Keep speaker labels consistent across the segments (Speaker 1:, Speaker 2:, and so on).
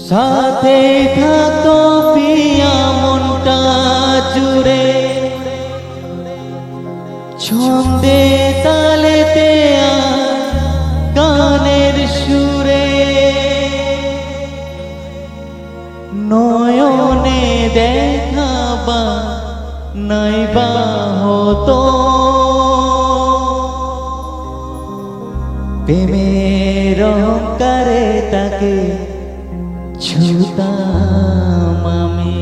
Speaker 1: সাথে থাকতো পিয়া মনটা জুড়ে, ছন্দে তালেতে গানের সুরে, নয়নে দেখাবা নাইবা হতো, প্রেমের অহংকারে তাকে ছুতাম আমি।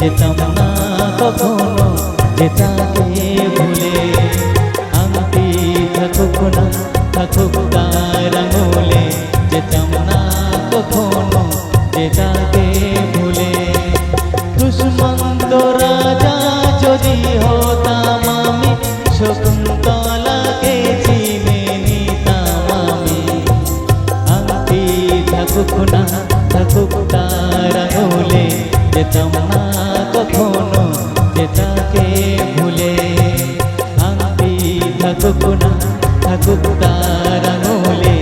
Speaker 1: যেতাম না কখনো যেটাকে ভুলে, আংটি থাকুক না থাকুক তার আঙুলে, যেতাম না কখনো যেটাকে ভুলে। দুষ্মন্ত রাজা যদি হতাম আমি, শকুন্তলাকে চিনে নিতাম আমি। আংটি থাকুক না থাকুক তার আঙুলে, যেতাম না কখনো যেটাকে ভুলে। আংটি থাকুক না থাকুক তার আঙুলে,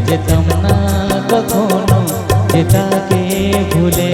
Speaker 1: যেতাম না কখনো যেটাকে ভুলে।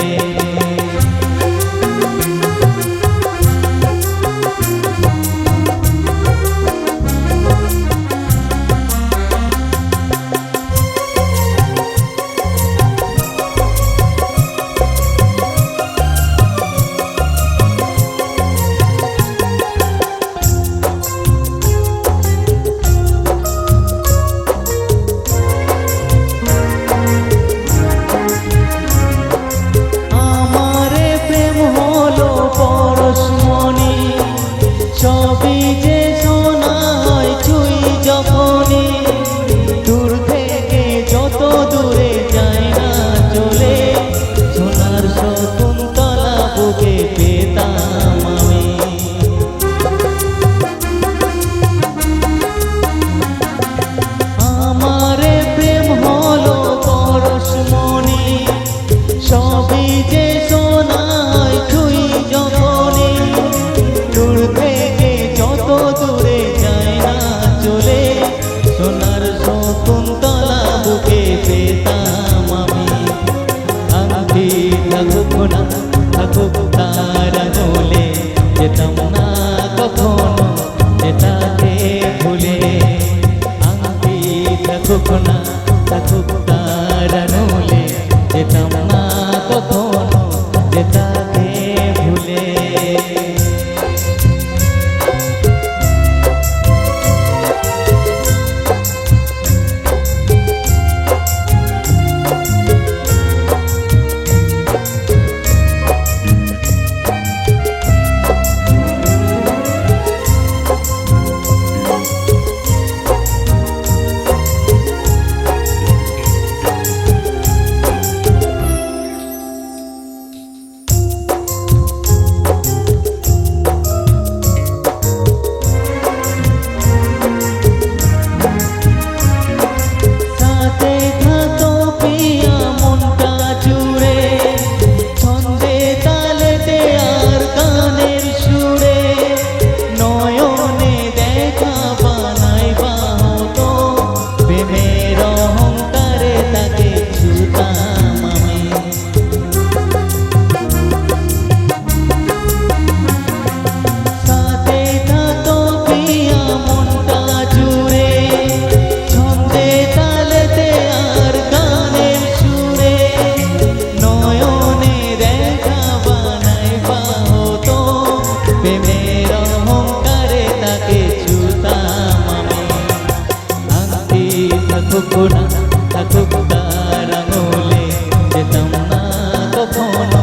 Speaker 1: কখনো